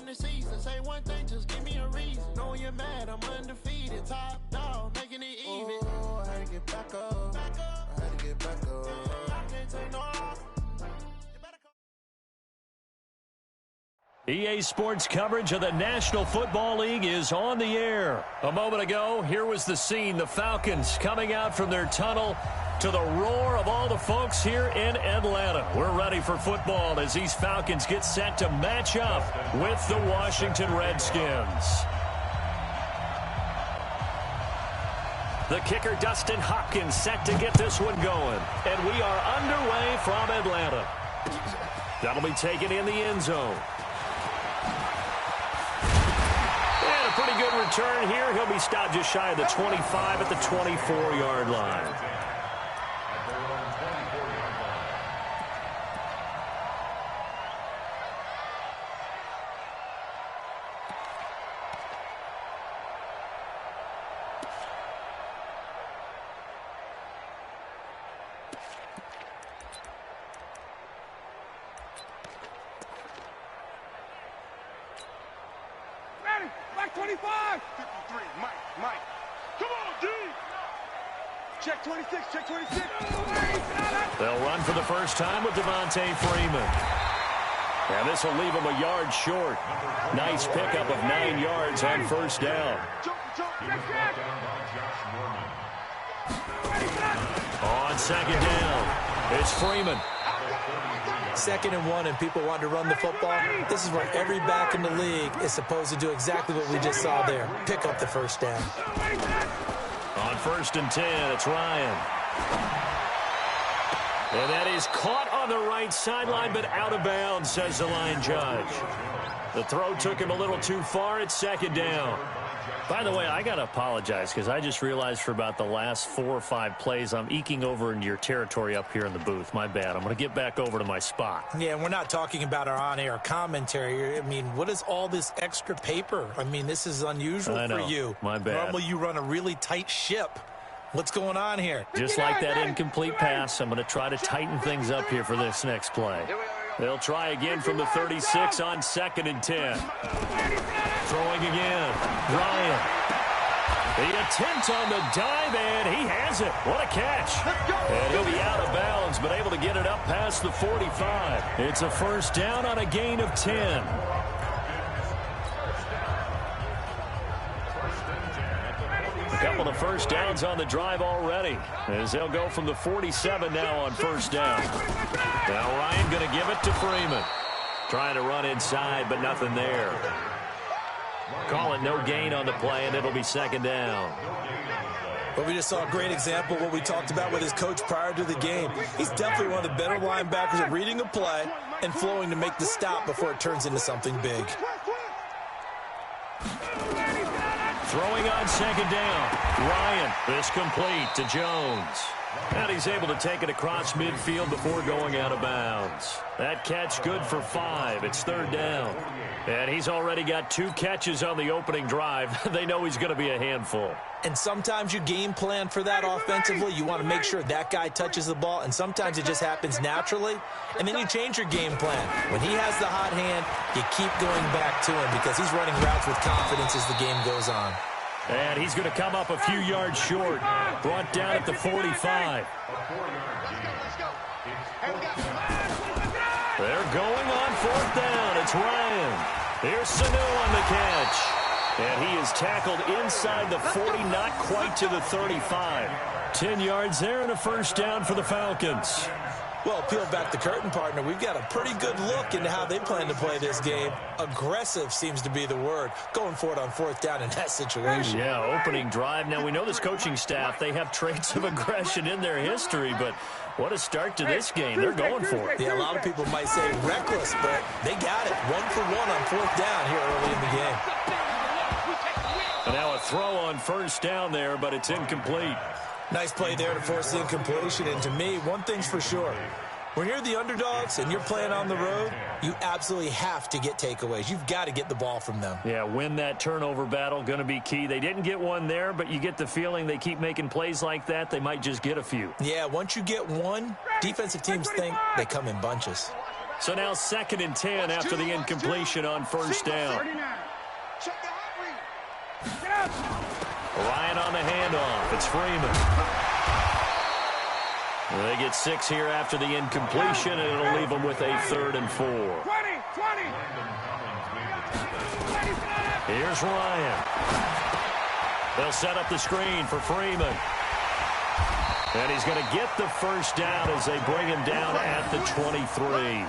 the season. Say one thing, just give me a reason. Know you're mad, I'm undefeated. Top dog, making it even. Oh, I had to get back up. I had to get back up. I can't take no loss. EA Sports coverage of the National Football League is on the air. A moment ago, here was the scene. The Falcons coming out from their tunnel to the roar of all the folks here in Atlanta. We're ready for football as these Falcons get set to match up with the Washington Redskins. The kicker, Dustin Hopkins, set to get this one going. And we are underway from Atlanta. That'll be taken in the end zone. And a pretty good return here. He'll be stopped just shy of the 25 at the 24-yard line. Black 25! 53, Mike. Come on, D! Check 26, check 26. They'll run for the first time with Devontae Freeman. And this will leave him a yard short. Nice pickup of 9 yards on first down. On second down, it's Freeman. 2nd and 1 and people want to run the football. This is where every back in the league is supposed to do exactly what we just saw there. Pick up the first down. On 1st and 10, it's Ryan. And that is caught on the right sideline, but out of bounds, says the line judge. The throw took him a little too far. It's 2nd down. By the way, I got to apologize because I just realized for about the last 4 or 5 plays, I'm eking over into your territory up here in the booth. My bad. I'm going to get back over to my spot. Yeah, we're not talking about our on-air commentary. I mean, what is all this extra paper? I mean, this is unusual for you. My bad. Normally you run a really tight ship. What's going on here? Just like that incomplete pass, I'm going to try to tighten things up here for this next play. They'll try again from the 36 on 2nd and 10. Throwing again. Ryan. The attempt on the dive, and he has it. What a catch. And he'll be out of bounds, but able to get it up past the 45. It's a first down on a gain of 10. A couple of first downs on the drive already, as they'll go from the 47 now on first down. Now Ryan going to give it to Freeman. Trying to run inside, but nothing there. Call it no gain on the play, and it'll be 2nd down. But we just saw a great example of what we talked about with his coach prior to the game. He's definitely one of the better linebackers at reading a play and flowing to make the stop before it turns into something big. Throwing on 2nd down. Ryan, this complete to Jones. And he's able to take it across midfield before going out of bounds. That catch good for 5. It's 3rd down. And he's already got 2 catches on the opening drive. They know he's going to be a handful. And sometimes you game plan for that offensively. You want to make sure that guy touches the ball, and sometimes it just happens naturally. And then you change your game plan. When he has the hot hand, you keep going back to him because he's running routes with confidence as the game goes on. And he's going to come up a few yards short. Brought down at the 45. They're going on 4th down. It's Ryan. Here's Sanu on the catch. And he is tackled inside the 40, not quite to the 35. 10 yards there and a first down for the Falcons. Well, peel back the curtain, partner. We've got a pretty good look into how they plan to play this game. Aggressive seems to be the word. Going for it on 4th down in that situation. Yeah, opening drive. Now, we know this coaching staff, they have traits of aggression in their history, but what a start to this game. They're going for it. Yeah, a lot of people might say reckless, but they got it. 1 for 1 on 4th down here early in the game. And now a throw on first down there, but it's incomplete. Nice play there to force the incompletion. And to me, one thing's for sure. When you're the underdogs and you're playing on the road, you absolutely have to get takeaways. You've got to get the ball from them. Yeah, win that turnover battle, going to be key. They didn't get one there, but you get the feeling they keep making plays like that, they might just get a few. Yeah, once you get one, defensive teams think they come in bunches. So now 2nd and 10 after the incompletion on first down. Ryan on the handoff. It's Freeman. They get 6 here after the incompletion, and it'll leave them with a 3rd and 4. 20. Here's Ryan. They'll set up the screen for Freeman. And he's going to get the first down as they bring him down at the 23.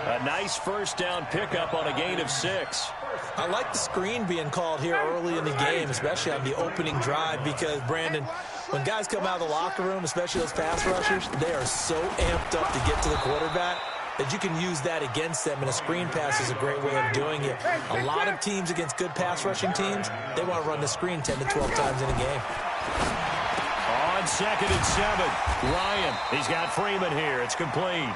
A nice first down pickup on a gain of 6. I like the screen being called here early in the game, especially on the opening drive, because, Brandon, when guys come out of the locker room, especially those pass rushers, they are so amped up to get to the quarterback that you can use that against them, and a screen pass is a great way of doing it. A lot of teams against good pass rushing teams, they want to run the screen 10 to 12 times in a game. On 2nd and 7, Ryan, he's got Freeman here. It's complete.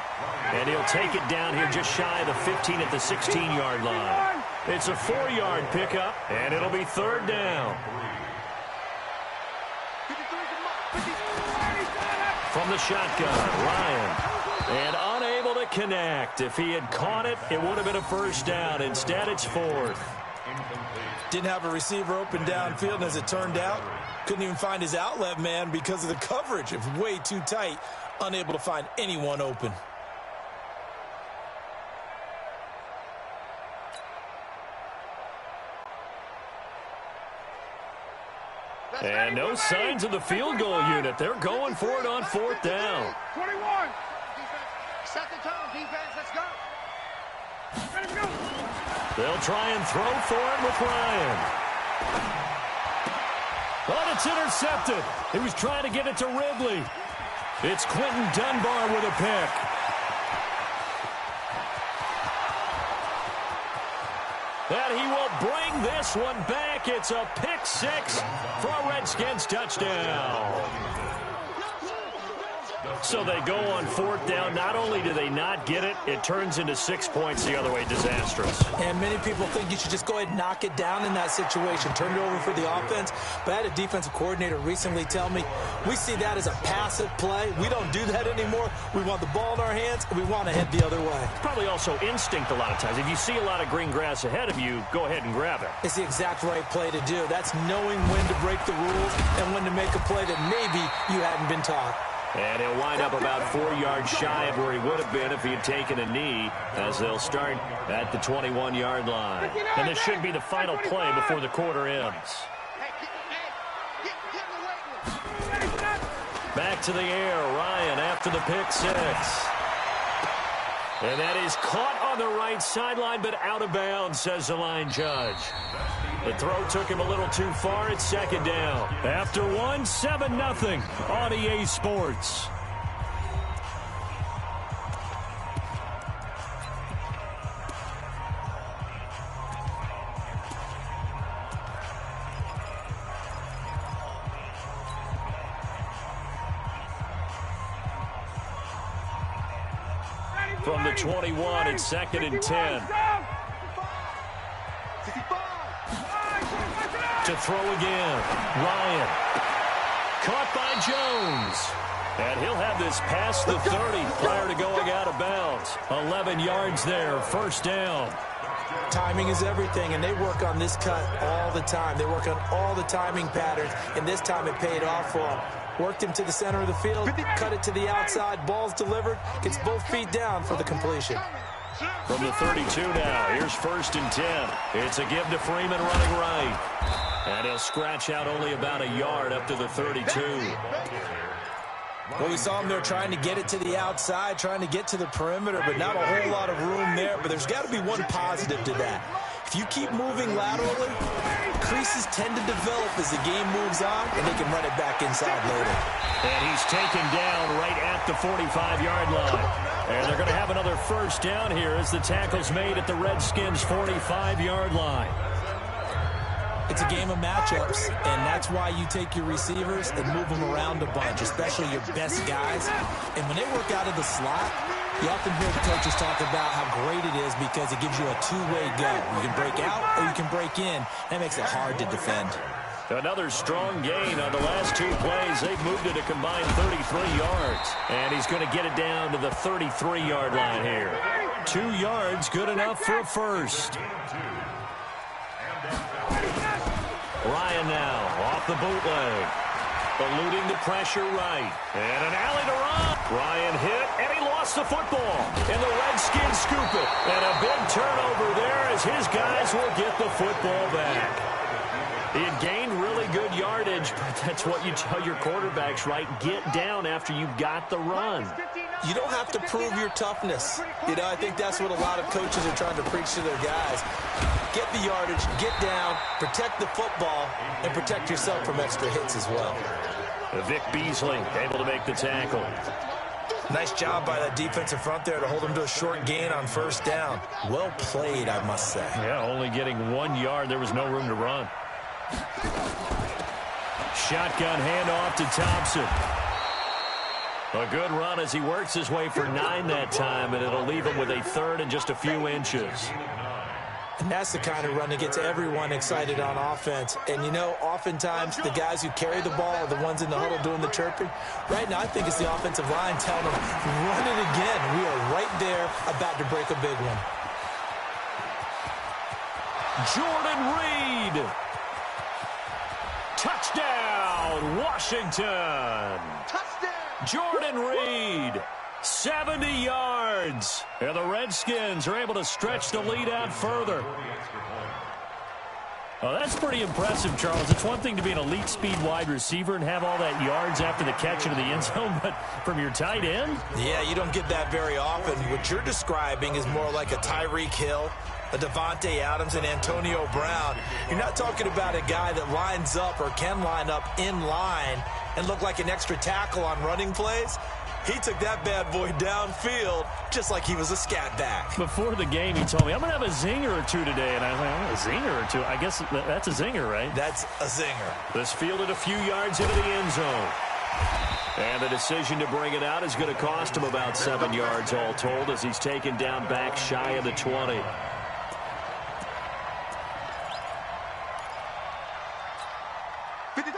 And he'll take it down here just shy of the 15 at the 16-yard line. It's a 4-yard pickup, and it'll be 3rd down. From the shotgun, Ryan. And unable to connect. If he had caught it, it would have been a first down. Instead, it's 4th. Didn't have a receiver open downfield, and as it turned out, couldn't even find his outlet man because of the coverage. It was way too tight, unable to find anyone open. And no signs of the field goal unit. They're going for it on 4th down. 21. Second time, defense, let's go. Ready to go. They'll try and throw for it with Ryan. But it's intercepted. He was trying to get it to Ridley. It's Quentin Dunbar with a pick. And he will bring this one back. It's a pick 6 for a Redskins touchdown. So they go on 4th down. Not only do they not get it, it turns into 6 points the other way. Disastrous. And many people think you should just go ahead and knock it down in that situation. Turn it over for the offense. But I had a defensive coordinator recently tell me, we see that as a passive play. We don't do that anymore. We want the ball in our hands, and we want to head the other way. Probably also instinct a lot of times. If you see a lot of green grass ahead of you, go ahead and grab it. It's the exact right play to do. That's knowing when to break the rules and when to make a play that maybe you hadn't been taught. And he'll wind up about 4 yards shy of where he would have been if he had taken a knee, as they'll start at the 21-yard line. And this should be the final play before the quarter ends. Back to the air, Ryan after the pick 6. And that is caught on the right sideline, but out of bounds, says the line judge. The throw took him a little too far. It's 2nd down. After 7-0 on EA Sports. From the 21, it's 2nd and 10. To throw again. Ryan. Caught by Jones. And he'll have this past the 30 prior to going out of bounds. 11 yards there, 1st down. Timing is everything, and they work on this cut all the time. They work on all the timing patterns, and this time it paid off for them. Worked him to the center of the field, cut it to the outside, ball's delivered, gets both feet down for the completion. From the 32 now, here's 1st and 10. It's a give to Freeman running right. And he'll scratch out only about a yard up to the 32. Well, we saw him there trying to get it to the outside, trying to get to the perimeter, but not a whole lot of room there. But there's got to be one positive to that. If you keep moving laterally, creases tend to develop as the game moves on, and they can run it back inside later. And he's taken down right at the 45-yard line. And they're going to have another 1st down here as the tackle's made at the Redskins' 45-yard line. It's a game of matchups, and that's why you take your receivers and move them around a bunch, especially your best guys. And when they work out of the slot, you often hear the coaches talk about how great it is because it gives you a two-way go. You can break out or you can break in. That makes it hard to defend. Another strong gain on the last 2 plays. They've moved it a combined 33 yards. And he's going to get it down to the 33-yard line here. 2 yards, good enough for a first. Ryan now off the bootleg. Eluding the pressure right. And an alley to run. Ryan hit, and he lost the football. And the Redskins scoop it. And a big turnover there as his guys will get the football back. He had gained really good yardage, but that's what you tell your quarterbacks, right? Get down after you've got the run. You don't have to prove your toughness. You know, I think that's what a lot of coaches are trying to preach to their guys. Get the yardage, get down, protect the football, and protect yourself from extra hits as well. Vic Beasley able to make the tackle. Nice job by that defensive front there to hold him to a short gain on first down. Well played, I must say. Yeah, only getting 1 yard. There was no room to run. Shotgun handoff to Thompson. A good run as he works his way for 9 that time, and it'll leave him with a third and just a few inches. And that's the kind of run that gets everyone excited on offense. And, you know, oftentimes the guys who carry the ball are the ones in the huddle doing the chirping. Right now, I think it's the offensive line telling them, run it again. We are right there about to break a big one. Jordan Reed. Touchdown, Washington. Touchdown. Jordan Reed. 70 yards. And the Redskins are able to stretch the lead out further. Oh, that's pretty impressive, Charles. It's one thing to be an elite speed wide receiver and have all that yards after the catch into the end zone, but from your tight end? Yeah, you don't get that very often. What you're describing is more like a Tyreek Hill, a Devontae Adams, and Antonio Brown. You're not talking about a guy that lines up or can line up in line and look like an extra tackle on running plays. He took that bad boy downfield just like he was a scat back. Before the game, he told me, I'm going to have a zinger or two today. And I was like, oh, a zinger or two? I guess that's a zinger, right? That's a zinger. This fielded a few yards into the end zone. And the decision to bring it out is going to cost him about 7 yards all told as he's taken down back shy of the 20.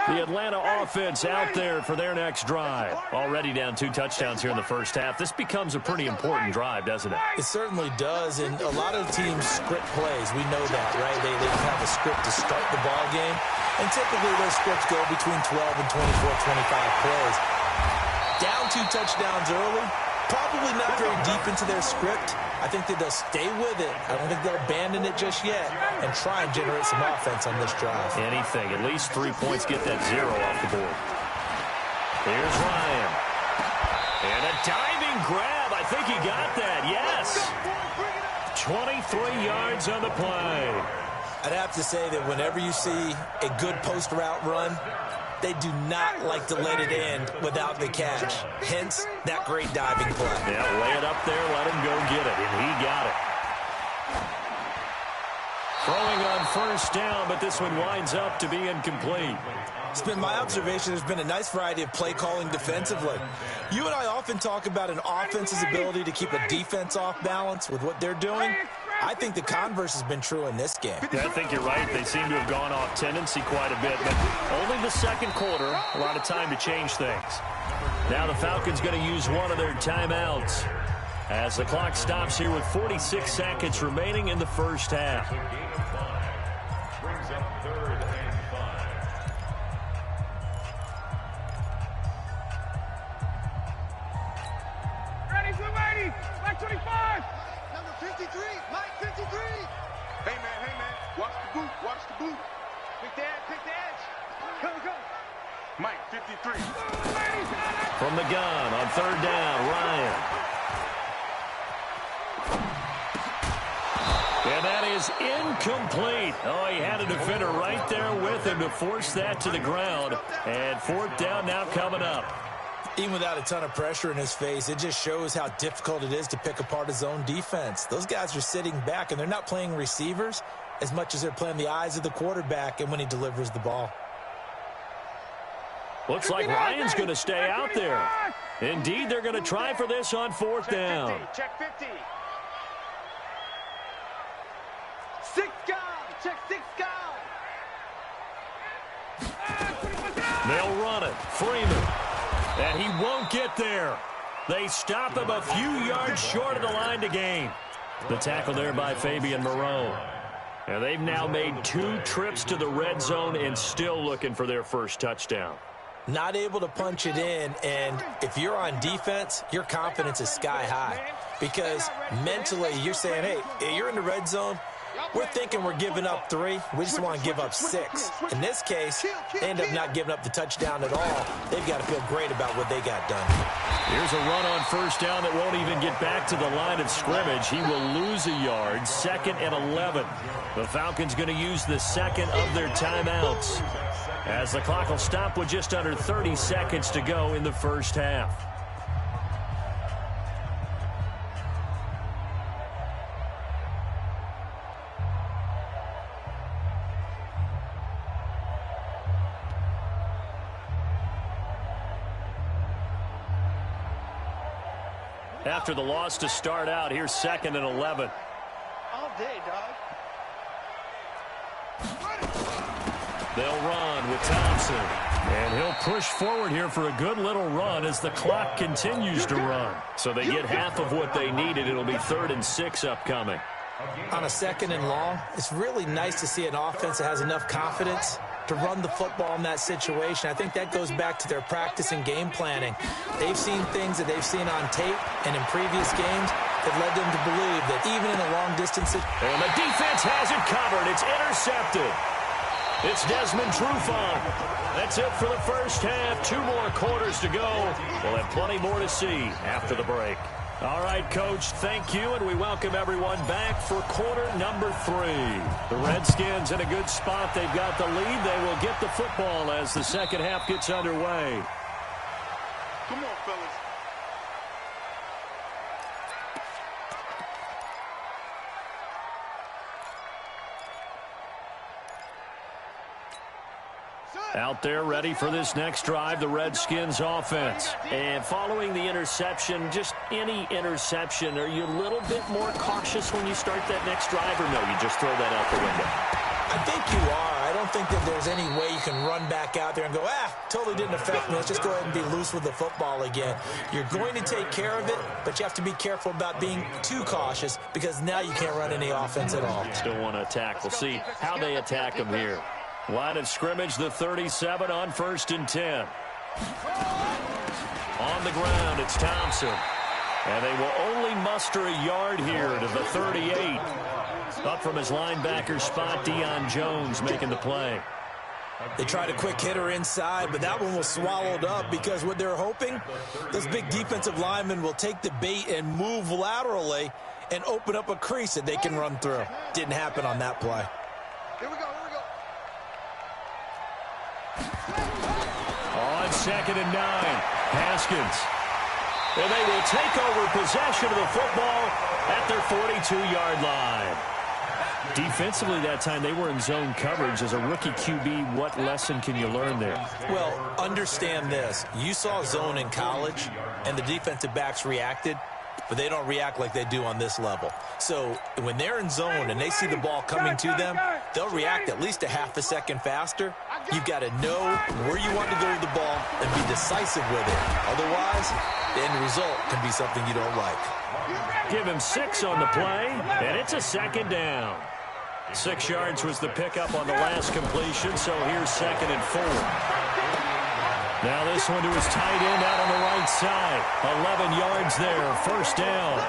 The Atlanta offense out there for their next drive. Already down 2 touchdowns here in the first half. This becomes a pretty important drive, doesn't it? It certainly does, and a lot of teams script plays. We know that, right? They have a script to start the ball game, and typically those scripts go between 12 and 24, 25 plays. Down 2 touchdowns early, probably not very deep into their script. I think that they'll stay with it. I don't think they'll abandon it just yet and try and generate some offense on this drive. Anything. At least 3 points, get that 0 off the board. Here's Ryan. And a diving grab. I think he got that. Yes. 23 yards on the play. I'd have to say that whenever you see a good post route run, they do not like to let it end without the catch. Hence, that great diving play. Yeah, lay it up there, let him go get it, and he got it. Throwing on first down, but this one winds up to be incomplete. It's been my observation there's been a nice variety of play calling defensively. You and I often talk about an offense's ability to keep a defense off balance with what they're doing. I think the converse has been true in this game. Yeah, I think you're right. They seem to have gone off tendency quite a bit, but only the second quarter. A lot of time to change things. Now the Falcons going to use one of their timeouts as the clock stops here with 46 seconds remaining in the first half. Brings up 3rd and 5. Ready, ready. Mike 25. Number 53, Mike 53. Hey, man. Watch the boot. Pick the edge. Go. Mike 53. From the gun on 3rd down, Ryan. And that is incomplete. Oh, he had a defender right there with him to force that to the ground. And 4th down now coming up. Even without a ton of pressure in his face, it just shows how difficult it is to pick apart his own defense. Those guys are sitting back, and they're not playing receivers as much as they're playing the eyes of the quarterback and when he delivers the ball. Looks like Ryan's going to stay out there. Indeed, they're going to try for this on 4th down. Check 50. 6 gone. Check 6 gone. They'll run it. Freeman. And he won't get there. They stop him a few yards short of the line to gain. The tackle there by Fabian Moreau. And they've now made 2 trips to the red zone and still looking for their first touchdown. Not able to punch it in, and if you're on defense, your confidence is sky high. Because mentally, you're saying, hey, you're in the red zone. We're thinking we're giving up 3. We just want to give up 6. In this case, they end up not giving up the touchdown at all. They've got to feel great about what they got done. Here's a run on first down that won't even get back to the line of scrimmage. He will lose a yard, 2nd and 11. The Falcons going to use the second of their timeouts, as the clock will stop with just under 30 seconds to go in the first half. After the loss to start out, here's 2nd and 11. All day, dog. They'll run with Thompson. And he'll push forward here for a good little run as the clock continues to run. So they get half of what they needed. It'll be 3rd and 6 upcoming. On a 2nd and long, it's really nice to see an offense that has enough confidence to run the football in that situation. I think that goes back to their practice and game planning. They've seen things that they've seen on tape and in previous games that led them to believe that even in a long distance... And the defense has it covered. It's intercepted. It's Desmond Trufant. That's it for the first half. 2 more quarters to go. We'll have plenty more to see after the break. All right, Coach, thank you, and we welcome everyone back for quarter number 3. The Redskins in a good spot. They've got the lead. They will get the football as the second half gets underway. Come on, fellas. Out there ready for this next drive, the Redskins offense. And following the interception, just any interception, are you a little bit more cautious when you start that next drive, or no, you just throw that out the window? I think you are. I don't think that there's any way you can run back out there and go, totally didn't affect me. Let's just go ahead and be loose with the football again. You're going to take care of it, but you have to be careful about being too cautious because now you can't run any offense at all. Still want to attack. We'll see how they attack them here. Line of scrimmage, the 37 on 1st and 10. On the ground, it's Thompson. And they will only muster a yard here to the 38. Up from his linebacker spot, Deion Jones making the play. They tried a quick hitter inside, but that one was swallowed up because what they're hoping, those big defensive linemen will take the bait and move laterally and open up a crease that they can run through. Didn't happen on that play. Here we go. On 2nd and 9, Haskins. And they will take over possession of the football at their 42-yard line. Defensively that time, they were in zone coverage. As a rookie QB, what lesson can you learn there? Well, understand this. You saw zone in college, and the defensive backs reacted, but they don't react like they do on this level. So when they're in zone and they see the ball coming to them, they'll react at least a half a second faster. You've got to know where you want to go with the ball and be decisive with it. Otherwise, the end result can be something you don't like. Give him 6 on the play, and it's a 2nd down. 6 yards was the pickup on the last completion, so here's 2nd and 4. Now this one to his tight end out on the right side. 11 yards there, 1st down.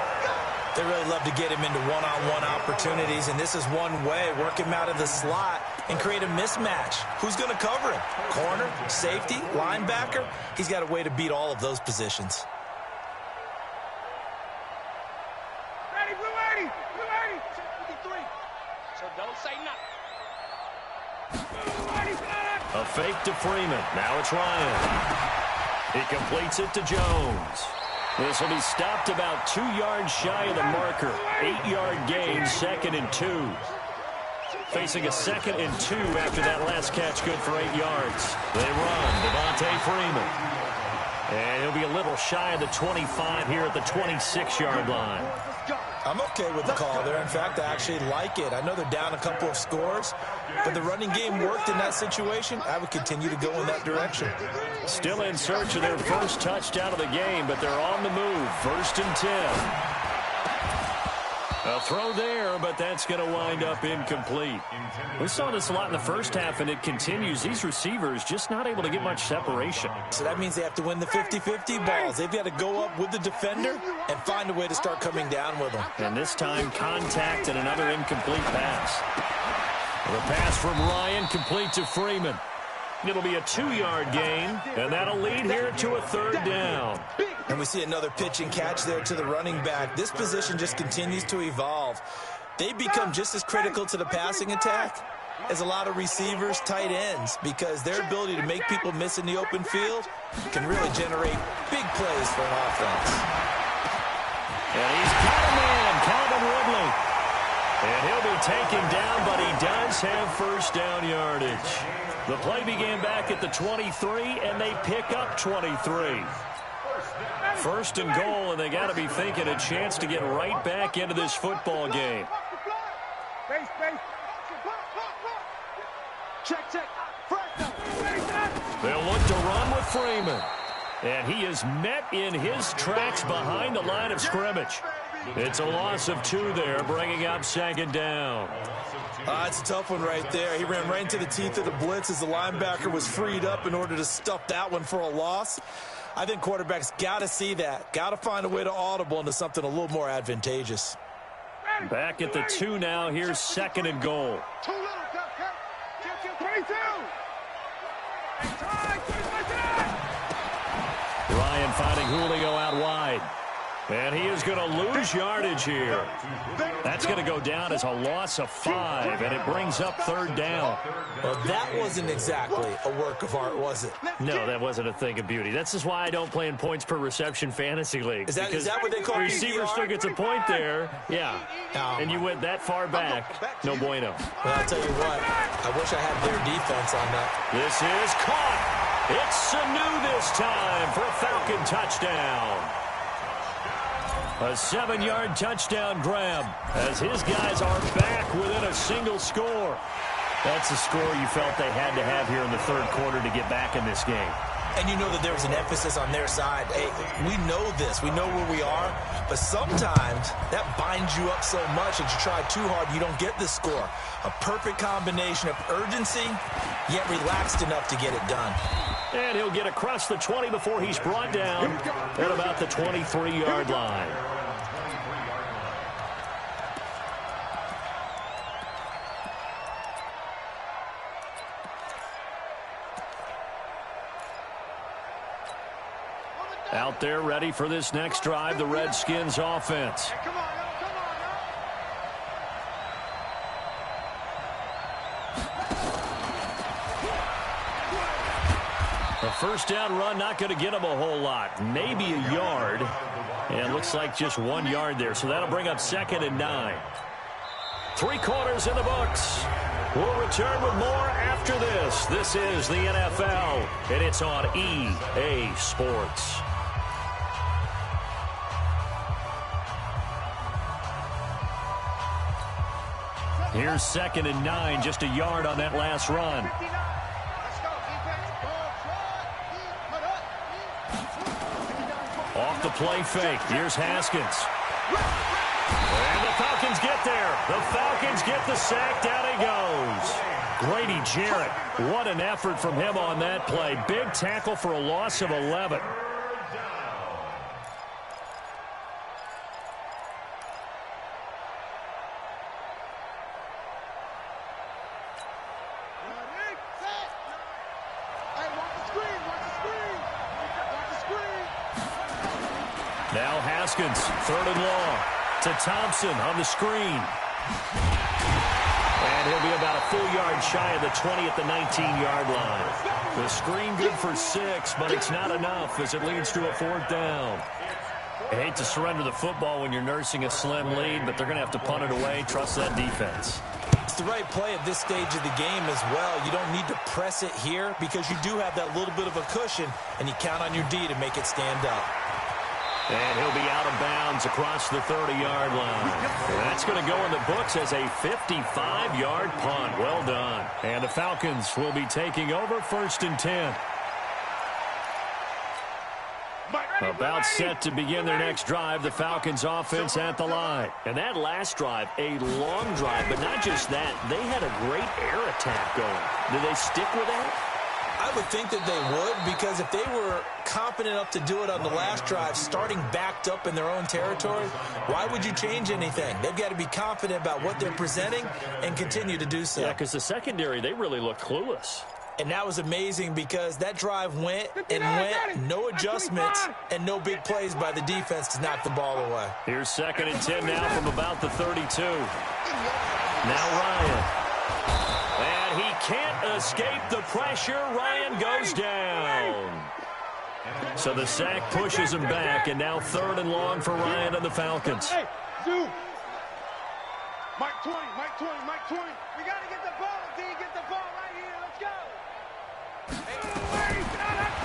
They really love to get him into one-on-one opportunities, and this is one way. Work him out of the slot and create a mismatch. Who's going to cover him? Corner, safety, linebacker? He's got a way to beat all of those positions. Ready, we're ready. 53. So don't say nothing. A fake to Freeman. Now it's Ryan. He completes it to Jones. This will be stopped about 2 yards shy of the marker. 8-yard gain, 2nd and 2. Facing a 2nd and 2 after that last catch, good for 8 yards. They run, Devontae Freeman. And he'll be a little shy of the 25 here at the 26-yard line. I'm okay with the call there. In fact, I actually like it. I know they're down a couple of scores, but the running game worked in that situation. I would continue to go in that direction. Still in search of their first touchdown of the game, but they're on the move. 1st and 10. A throw there, but that's going to wind up incomplete. We saw this a lot in the first half, and it continues. These receivers just not able to get much separation. So that means they have to win the 50-50 balls. They've got to go up with the defender and find a way to start coming down with them. And this time, contact and another incomplete pass. The pass from Ryan complete to Freeman. It'll be a 2-yard gain, and that'll lead here to a 3rd down. And we see another pitch and catch there to the running back. This position just continues to evolve. They become just as critical to the passing attack as a lot of receivers, tight ends, because their ability to make people miss in the open field can really generate big plays for an offense. And he's got him in, Calvin Ridley. And he'll be taken down, but he does have 1st down yardage. The play began back at the 23, and they pick up 23. 1st and goal, and they got to be thinking a chance to get right back into this football game. They'll look to run with Freeman. And he is met in his tracks behind the line of scrimmage. It's a loss of 2 there, bringing up 2nd down. It's a tough one right there. He ran right into the teeth of the blitz as the linebacker was freed up in order to stuff that one for a loss. I think quarterbacks got to see that. Got to find a way to audible into something a little more advantageous. Back at the 2 now. Here's 2nd and goal. Ryan finding Julio out wide. And he is going to lose yardage here. That's going to go down as a loss of 5, and it brings up 3rd down. Well, that wasn't exactly a work of art, was it? No, that wasn't a thing of beauty. That's just why I don't play in points per reception fantasy leagues. Is that what they call receiver still gets a point there? Yeah. And you went that far back. No bueno. Well, I'll tell you what. I wish I had their defense on that. This is caught. It's Sanu this time for a Falcon touchdown. A 7-yard touchdown grab as his guys are back within a single score. That's a score you felt they had to have here in the 3rd quarter to get back in this game. And you know that there was an emphasis on their side. Hey, we know this. We know where we are. But sometimes that binds you up so much that you try too hard, you don't get the score. A perfect combination of urgency, yet relaxed enough to get it done. And he'll get across the 20 before he's brought down at about the 23-yard line. Out there ready for this next drive, the Redskins offense. A 1st down run, not going to get him a whole lot. Maybe a yard. And looks like just 1 yard there. So that'll bring up 2nd and 9. 3 quarters in the books. We'll return with more after this. This is the NFL, and it's on EA Sports. Here's 2nd and 9, just a yard on that last run. Off the play fake. Here's Haskins. And the Falcons get there. The Falcons get the sack. Down he goes. Grady Jarrett. What an effort from him on that play. Big tackle for a loss of 11. Now Haskins, 3rd and long, to Thompson on the screen. And he'll be about a full yard shy of the 20 at the 19-yard line. The screen good for 6, but it's not enough as it leads to a 4th down. I hate to surrender the football when you're nursing a slim lead, but they're going to have to punt it away. Trust that defense. It's the right play at this stage of the game as well. You don't need to press it here because you do have that little bit of a cushion, and you count on your D to make it stand up. And he'll be out of bounds across the 30-yard line. That's going to go in the books as a 55-yard punt. Well done. And the Falcons will be taking over 1st and 10. About set to begin their next drive, the Falcons offense at the line. And that last drive, a long drive, but not just that. They had a great air attack going. Do they stick with that? I would think that they would, because if they were confident enough to do it on the last drive, starting backed up in their own territory, why would you change anything? They've got to be confident about what they're presenting and continue to do so. Yeah, because the secondary, they really look clueless. And that was amazing because that drive went and went, no adjustments and no big plays by the defense to knock the ball away. Here's 2nd and 10 now from about the 32. Now Ryan. And he can't escape the pressure. Ryan goes down. So the sack pushes him back, and now 3rd and long for Ryan and the Falcons. Hey, Zoo. Mike 20, Mike 20, Mike 20. We got to get the ball, D. Get the ball right here. Let's go.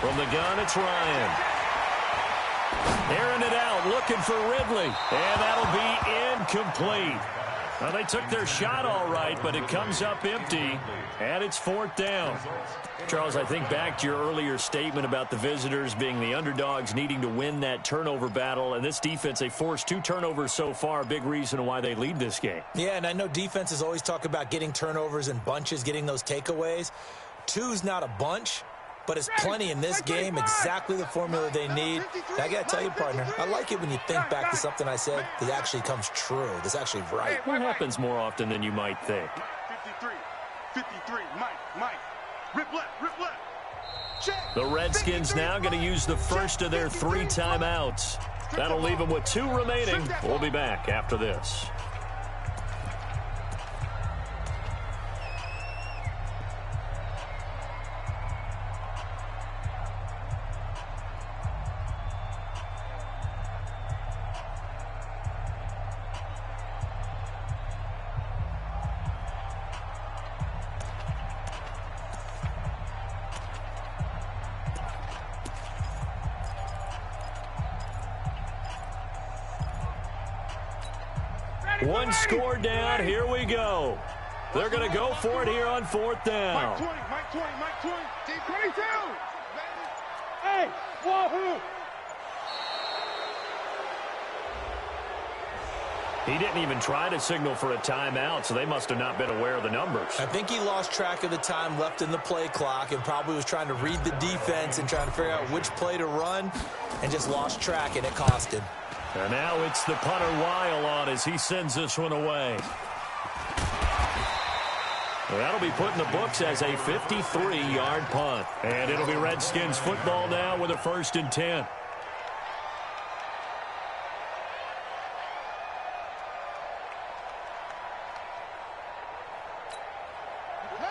From the gun, it's Ryan. Airing it out, looking for Ridley. And that'll be incomplete. Well, they took their shot all right, but it comes up empty, and it's 4th down. Charles, I think back to your earlier statement about the visitors being the underdogs needing to win that turnover battle, and this defense, they forced 2 turnovers so far, a big reason why they lead this game. Yeah, and I know defenses always talk about getting turnovers in bunches, getting those takeaways. 2's not a bunch, but it's plenty in this game, exactly the formula they need. And I got to tell you, partner, I like it when you think back to something I said that actually comes true, that's actually right. What happens more often than you might think? 53, Mike, rip left. Check. The Redskins now going to use the first of their 3 timeouts. That'll leave them with 2 remaining. We'll be back after this. One score down. Here we go. They're going to go for it here on 4th down. Mike 20. Team 22. Hey, wahoo. He didn't even try to signal for a timeout, so they must have not been aware of the numbers. I think he lost track of the time left in the play clock and probably was trying to read the defense and trying to figure out which play to run and just lost track, and it cost him. And now it's the punter Weil on as he sends this one away. That'll be put in the books as a 53-yard punt. And it'll be Redskins football now with a 1st and 10.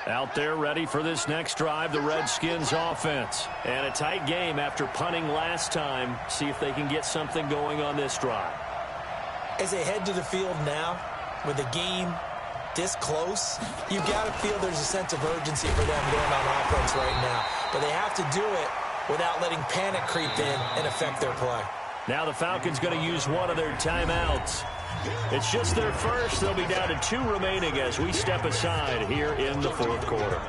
Out there ready for this next drive, the Redskins offense. And a tight game after punting last time. See if they can get something going on this drive. As they head to the field now, with the game this close, you've got to feel there's a sense of urgency for them going on offense right now. But they have to do it without letting panic creep in and affect their play. Now the Falcons going to use one of their timeouts. It's just their first. They'll be down to 2 remaining as we step aside here in the 4th quarter.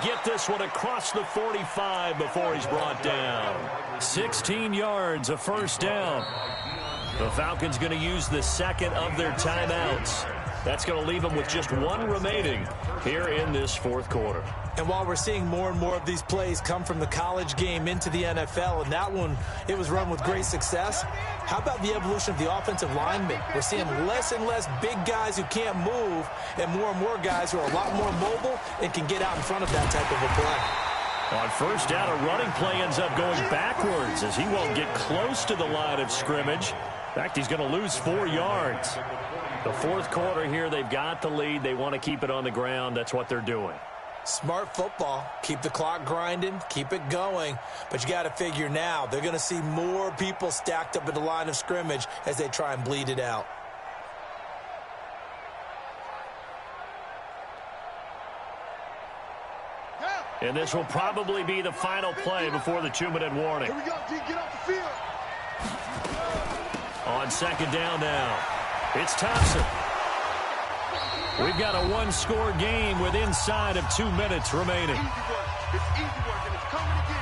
Get this one across the 45 before he's brought down. 16 yards, a 1st down. The Falcons going to use the 2nd of their timeouts. That's going to leave them with just 1 remaining here in this 4th quarter. And while we're seeing more and more of these plays come from the college game into the NFL, and that one, it was run with great success, how about the evolution of the offensive linemen? We're seeing less and less big guys who can't move and more guys who are a lot more mobile and can get out in front of that type of a play. On 1st down, a running play ends up going backwards as he won't get close to the line of scrimmage. In fact, he's going to lose 4 yards. The fourth quarter here, they've got the lead. They want to keep it on the ground. That's what they're doing. Smart football. Keep the clock grinding. Keep it going. But you got to figure now, they're going to see more people stacked up at the line of scrimmage as they try and bleed it out. And this will probably be the final play before the 2-minute warning. Here we go, D. Get off the field. On second down now, it's Thompson. We've got a one-score game with inside of 2 minutes remaining. Easy work. It's easy work, and it's coming again.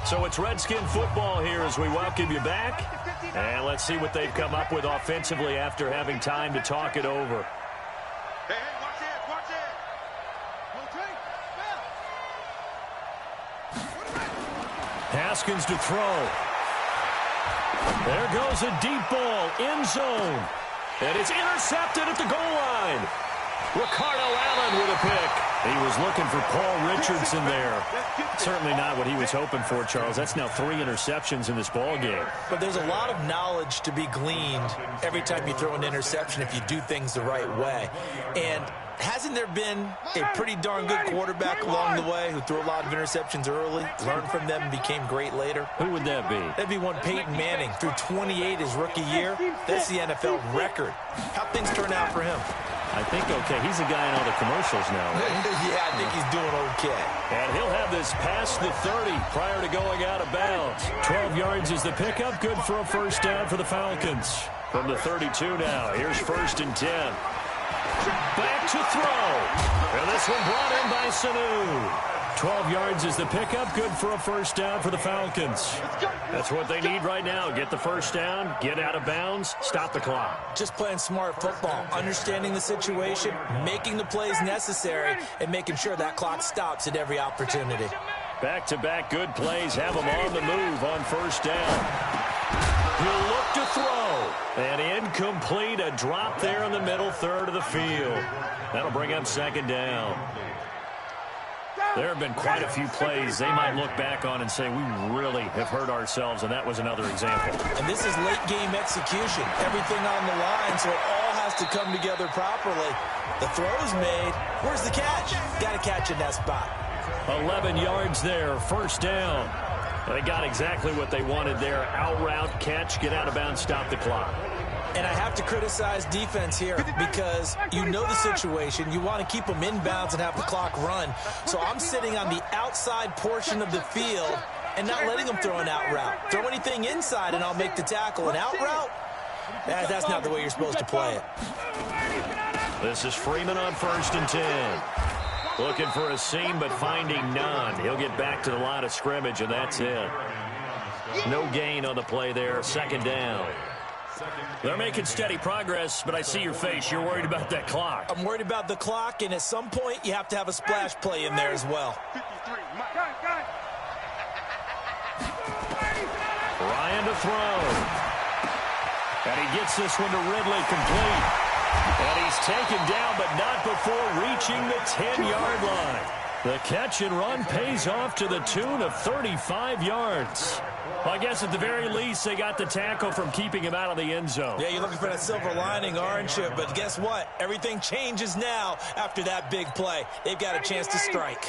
So it's Redskin football here as we welcome you back. And let's see what they've come up with offensively after having time to talk it over. Hey, watch it, watch it. Haskins to throw. There goes a deep ball, end zone. And it's intercepted at the goal line. Ricardo Allen with a pick. He was looking for Paul Richardson there. Certainly not what he was hoping for, Charles. That's now 3 interceptions in this ball game. But there's a lot of knowledge to be gleaned every time you throw an interception if you do things the right way. And hasn't there been a pretty darn good quarterback along the way who threw a lot of interceptions early, learned from them, and became great later? Who would that be? That'd be one Peyton Manning. Threw 28 his rookie year. That's the NFL record. How things turn out for him? I think okay. He's a guy in all the commercials now, right? Yeah, I think he's doing okay. And he'll have this past the 30 prior to going out of bounds. 12 yards is the pickup. Good for a first down for the Falcons. From the 32 now, here's 1st and 10. Back to throw. And this one brought in by Sanu. 12 yards is the pickup. Good for a first down for the Falcons. That's what they need right now. Get the first down, get out of bounds, stop the clock. Just playing smart football, understanding the situation, making the plays necessary, and making sure that clock stops at every opportunity. Back-to-back good plays have them on the move on first down. He'll look to throw. And incomplete, a drop there in the middle third of the field. That'll bring up second down. There have been quite a few plays they might look back on and say, we really have hurt ourselves, and that was another example. And this is late-game execution. Everything on the line, so it all has to come together properly. The throw's made. Where's the catch? Got to catch in that spot. 11 yards there, first down. They got exactly what they wanted there. Out route, catch, get out of bounds, stop the clock. And I have to criticize defense here because you know the situation. You want to keep them inbounds and have the clock run. So I'm sitting on the outside portion of the field and not letting them throw an out route. Throw anything inside and I'll make the tackle. An out route? That's not the way you're supposed to play it. This is Freeman on 1st and 10. Looking for a seam but finding none. He'll get back to the line of scrimmage and that's it. No gain on the play there. Second down. They're making steady progress, but I see your face. You're worried about that clock. I'm worried about the clock, and at some point, you have to have a splash play in there as well. Ryan to throw. And he gets this one to Ridley complete. And he's taken down, but not before reaching the 10-yard line. The catch and run pays off to the tune of 35 yards. Well, I guess at the very least, they got the tackle from keeping him out of the end zone. Yeah, you're looking for that silver lining, aren't you? But guess what? Everything changes now after that big play. They've got a chance to strike.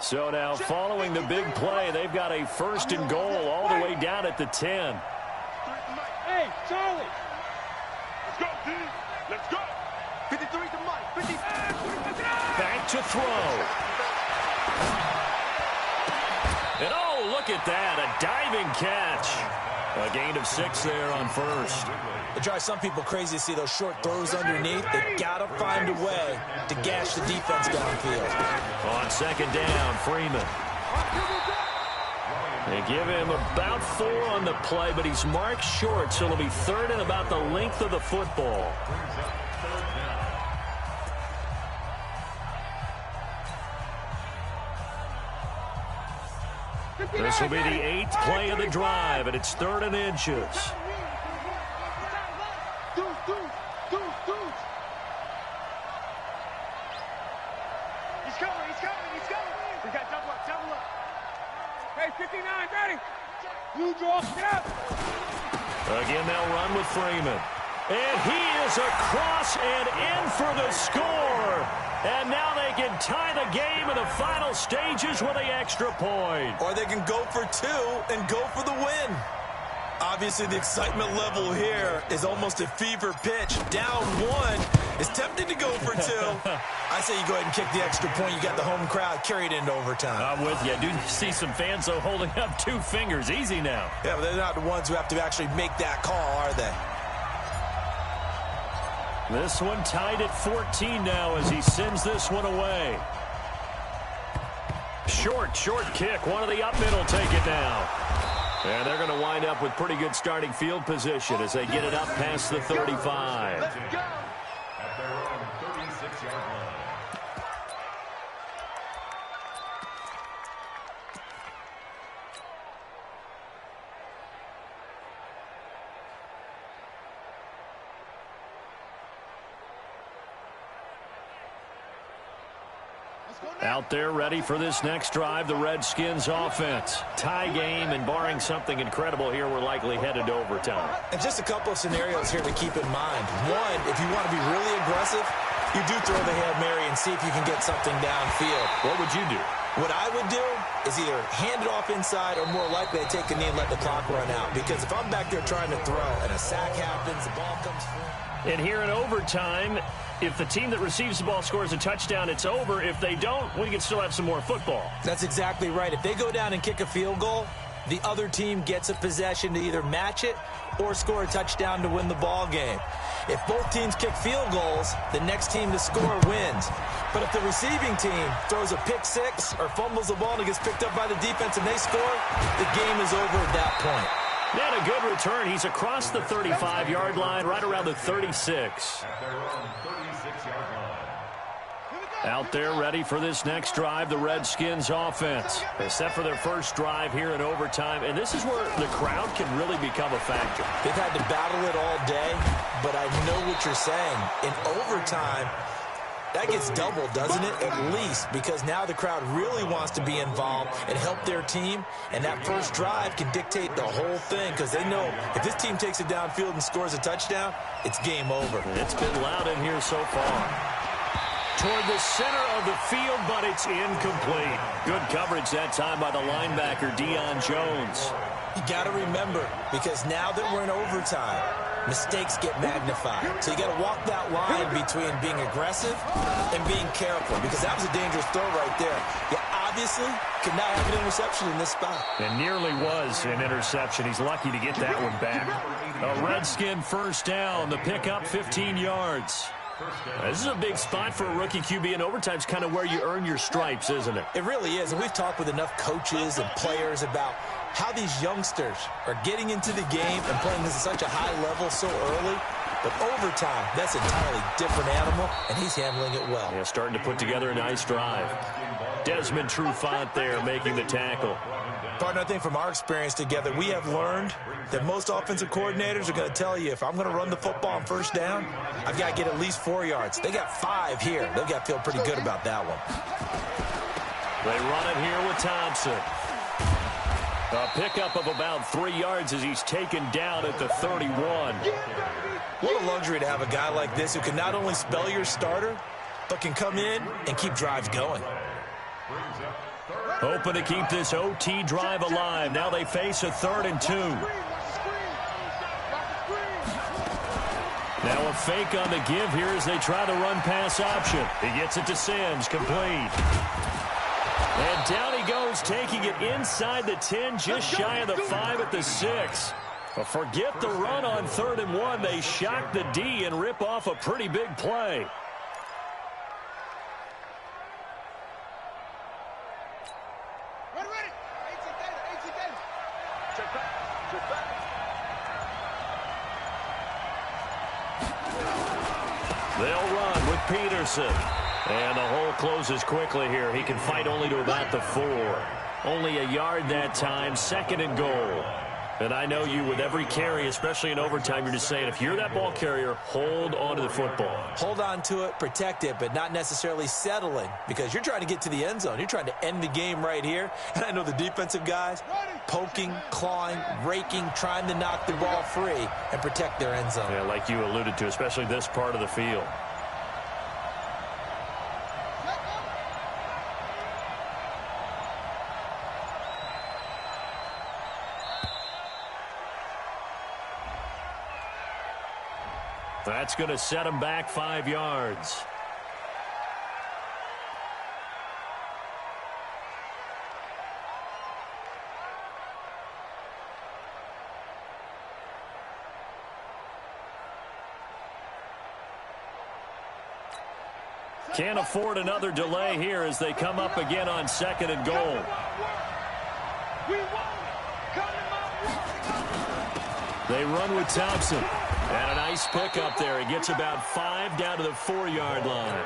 So now, following the big play, they've got a 1st and goal all the way down at the 10. Hey, Charlie. Let's go, D. Let's go. 53 to Mike. 50. Back to throw. And oh, look at that, a diving catch. A gain of 6 there on first. It drives some people crazy to see those short throws underneath. They got to find a way to gash the defense downfield. On second down, Freeman. They give him about 4 on the play, but he's marked short, so it'll be 3rd and about the length of the football. This will be the 8th play of the drive, and it's 3rd and inches. He's coming. We got double up. Hey, 59, ready. Blue draw, get up. Again, they'll run with Freeman. And he is across and in for the score. And now they can tie the game in the final stages with the extra point. Or they can go for two and go for the win. Obviously, the excitement level here is almost a fever pitch. Down one is tempted to go for two. I say you go ahead and kick the extra point. You got the home crowd carried into overtime. I'm with you. I do see some fans, though, holding up 2 fingers. Easy now. Yeah, but they're not the ones who have to actually make that call, are they? This one tied at 14 now as he sends this one away. Short kick. One of the up middle take it now. And they're going to wind up with pretty good starting field position as they get it up past the 35. At their own 36-yard line. Out there ready for this next drive, the Redskins offense. Tie game, and barring something incredible here, we're likely headed to overtime. And just a couple of scenarios here to keep in mind. One, if you want to be really aggressive, you do throw the Hail Mary and see if you can get something downfield. What would you do? What I would do is either hand it off inside or more likely I take a knee and let the clock run out. Because if I'm back there trying to throw and a sack happens, the ball comes through. And here in overtime, if the team that receives the ball scores a touchdown, it's over. If they don't, we can still have some more football. That's exactly right. If they go down and kick a field goal, the other team gets a possession to either match it or score a touchdown to win the ball game. If both teams kick field goals, the next team to score wins. But if the receiving team throws a pick six or fumbles the ball and it gets picked up by the defense and they score, the game is over at that point. He had a good return. He's across the 35-yard line, right around the 36. At their own 36-yard line. Out there ready for this next drive, the Redskins offense. They set for their first drive here in overtime, and this is where the crowd can really become a factor. They've had to battle it all day, but I know what you're saying. In overtime, that gets doubled, doesn't it? At least, because now the crowd really wants to be involved and help their team, and that first drive can dictate the whole thing because they know if this team takes it downfield and scores a touchdown, it's game over. It's been loud in here so far. Toward the center of the field, but it's incomplete. Good coverage that time by the linebacker, Deion Jones. You got to remember, because now that we're in overtime, mistakes get magnified. So you got to walk that line between being aggressive and being careful, because that was a dangerous throw right there. You obviously could not have an interception in this spot. And nearly was an interception. He's lucky to get that one back. A Redskin first down. The pickup 15 yards. This is a big spot for a rookie QB, and overtime's kind of where you earn your stripes, isn't it? It really is, and we've talked with enough coaches and players about how these youngsters are getting into the game and playing this at such a high level so early. But overtime, that's an entirely different animal, and he's handling it well. Yeah, starting to put together a nice drive. Desmond Trufant there making the tackle. Partner, I think from our experience together, we have learned that most offensive coordinators are going to tell you, if I'm going to run the football on first down, I've got to get at least 4 yards. They got 5 here. They've got to feel pretty good about that one. They run it here with Thompson. A pickup of about 3 yards as he's taken down at the 31. What a luxury to have a guy like this who can not only spell your starter, but can come in and keep drives going. Hoping to keep this OT drive alive. Now they face a 3rd and 2. Now a fake on the give here as they try the run-pass option. He gets it to Sims, complete. And down he goes, taking it inside the 10, just shy of the 5 at the 6. But forget the run on 3rd and 1. They shock the D and rip off a pretty big play. They'll run with Peterson. And the hole closes quickly here. He can fight only to about the 4. Only a yard that time, 2nd and goal. And I know you, with every carry, especially in overtime, you're just saying, if you're that ball carrier, hold on to the football. Hold on to it, protect it, but not necessarily settling, because you're trying to get to the end zone. You're trying to end the game right here. And I know the defensive guys poking, clawing, raking, trying to knock the ball free and protect their end zone. Yeah, like you alluded to, especially this part of the field. That's going to set him back 5 yards. Can't afford another delay here as they come up again on 2nd and goal. They run with Thompson. And a nice pickup there. He gets about 5 down to the 4-yard line.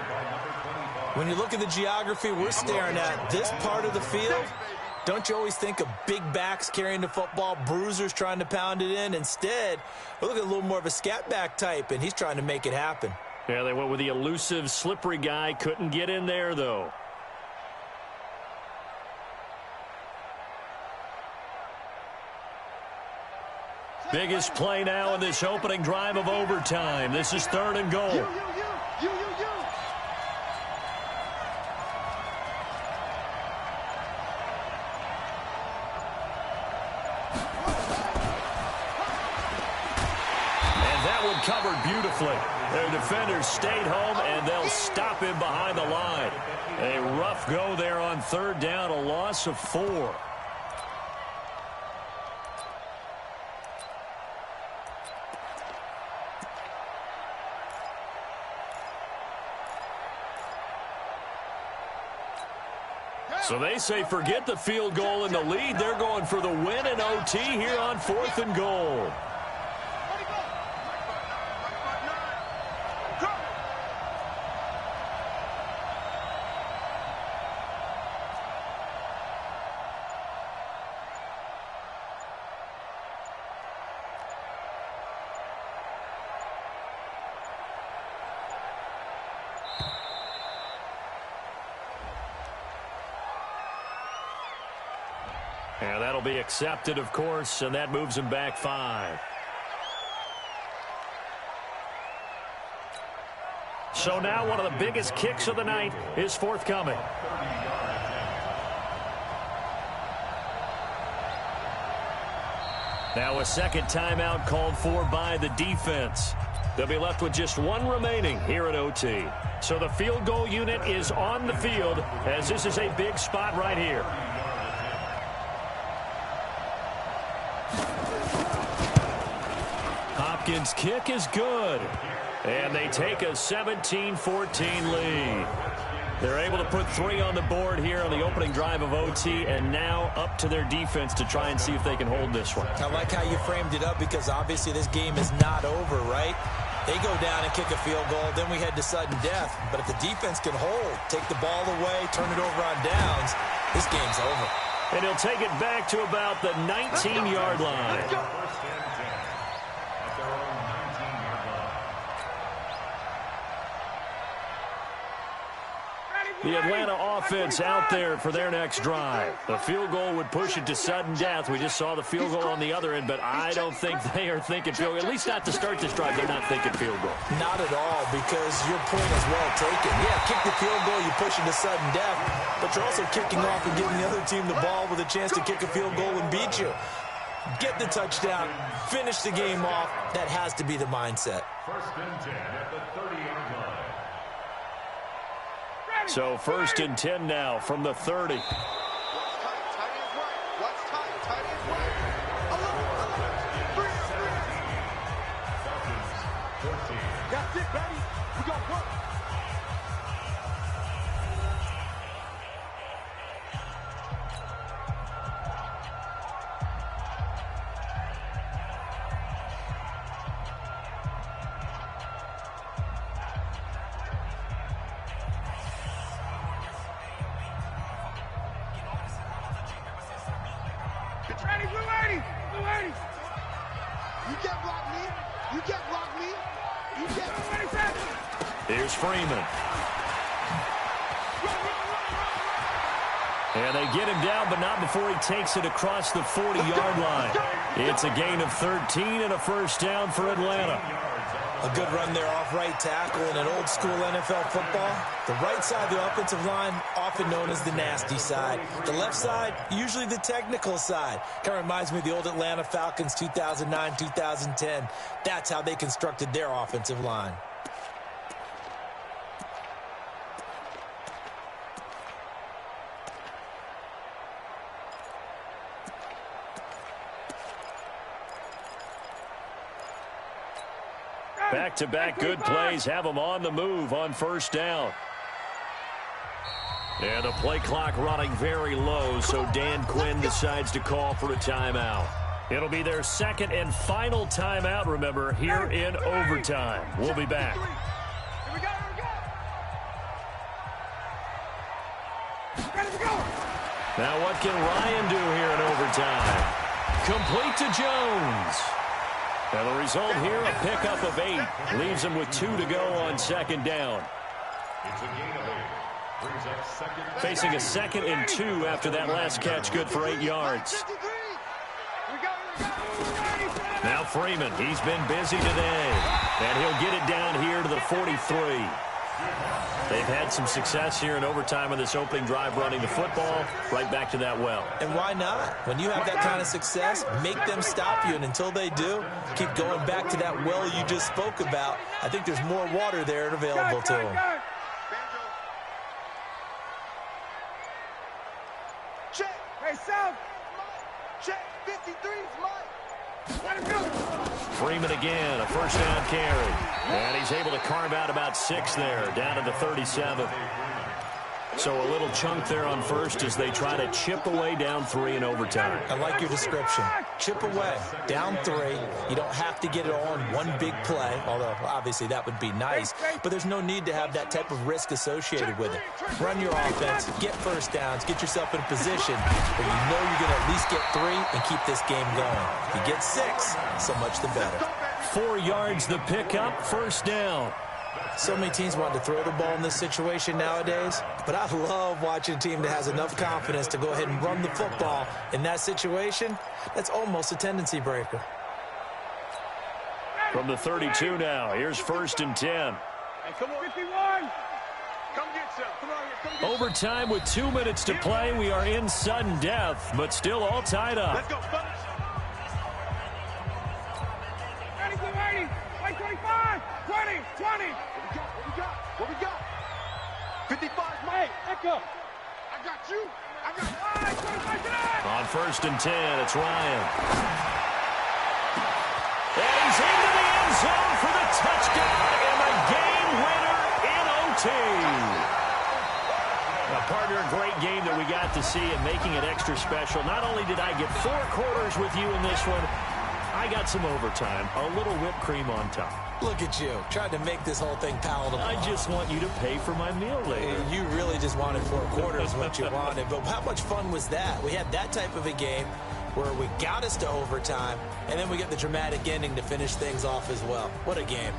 When you look at the geography we're staring at, this part of the field, don't you always think of big backs carrying the football, bruisers trying to pound it in? Instead, we're looking at a little more of a scat back type, and he's trying to make it happen. Yeah, they went with the elusive, slippery guy. Couldn't get in there, though. Biggest play now in this opening drive of overtime. This is 3rd and goal. And that one covered beautifully. Their defenders stayed home, and they'll stop him behind the line. A rough go there on 3rd down, a loss of 4. So they say forget the field goal and the lead. They're going for the win in OT here on 4th and goal. And that'll be accepted, of course, and that moves him back 5. So now one of the biggest kicks of the night is forthcoming. Now a second timeout called for by the defense. They'll be left with just 1 remaining here at OT. So the field goal unit is on the field, as this is a big spot right here. Hopkins' kick is good. And they take a 17-14 lead. They're able to put 3 on the board here on the opening drive of OT, and now up to their defense to try and see if they can hold this one. I like how you framed it up, because obviously this game is not over, right? They go down and kick a field goal, then we head to sudden death. But if the defense can hold, take the ball away, turn it over on downs, this game's over. And he'll take it back to about the 19-yard line. The Atlanta offense out there for their next drive. The field goal would push it to sudden death. We just saw the field goal on the other end, but I don't think they are thinking field goal. At least not to start this drive. They're not thinking field goal. Not at all, because your point is well taken. Yeah, kick the field goal, you push it to sudden death, but you're also kicking off and giving the other team the ball with a chance to kick a field goal and beat you. Get the touchdown, finish the game off. That has to be the mindset. 1st and 10 at the 30-yard line. So 1st and 10 now from the 30. What's tight? Tight is right. What's tight? Tight is right. 11. That's it, baby. We got work. It's ready. We're ready. You can't block me. You can't block me. You can't. Here's Freeman. And they get him down, but not before he takes it across the 40-yard line. It's a gain of 13 and a first down for Atlanta. A good run there off right tackle in an old-school NFL football. The right side of the offensive line, often known as the nasty side. The left side, usually the technical side. Kind of reminds me of the old Atlanta Falcons 2009, 2010. That's how they constructed their offensive line. Back-to-back good plays have them on the move on first down. And the play clock running very low, so Dan Quinn decides to call for a timeout. It'll be their second and final timeout, remember, here in overtime. We'll be back. Now what can Ryan do here in overtime? Complete to Jones. And the result here, a pickup of 8. Leaves him with 2 to go on second down. It's a gain of 8. Brings up second. Facing a 2nd and 2 after that last catch, good for 8 yards. Now Freeman, he's been busy today. And he'll get it down here to the 43. They've had some success here in overtime on this opening drive running the football. Right back to that well. And why not? When you have that kind of success, make them stop you. And until they do, keep going back to that well you just spoke about. I think there's more water there and available to them. Check. Hey, South. Check. 53's mine. Let him go. Freeman again, a first down carry. And he's able to carve out about 6 there, down to the 37. So a little chunk there on first as they try to chip away down 3 in overtime. I like your description. Chip away, down 3. You don't have to get it all in one big play, although obviously that would be nice. But there's no need to have that type of risk associated with it. Run your offense, get first downs, get yourself in a position where you know you're going to at least get 3 and keep this game going. If you get 6, so much the better. 4 yards the pickup, first down. So many teams want to throw the ball in this situation nowadays, but I love watching a team that has enough confidence to go ahead and run the football in that situation. That's almost a tendency breaker. From the 32 now, here's first and 10. Hey, come on. 51. Come get some. Come on. Come get Overtime with 2 minutes to play. We are in sudden death, but still all tied up. Let's go, fellas. 25, 20, 20. What we got? 55, Mike. Echo. I got you. I got 5, 25 today. On first and 10, it's Ryan. And he's into the end zone for the touchdown and the game winner in OT. Now, partner, a great game that we got to see and making it extra special. Not only did I get 4 quarters with you in this one, I got some overtime, a little whipped cream on top. Look at you, trying to make this whole thing palatable. I just want you to pay for my meal later. You really just wanted 4 quarters what you wanted, but how much fun was that? We had that type of a game where we got us to overtime, and then we get the dramatic ending to finish things off as well. What a game.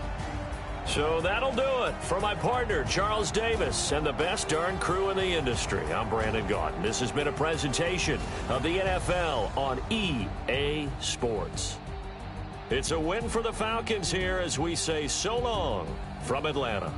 So that'll do it. For my partner, Charles Davis, and the best darn crew in the industry, I'm Brandon Gaudin. This has been a presentation of the NFL on EA Sports. It's a win for the Falcons here as we say so long from Atlanta.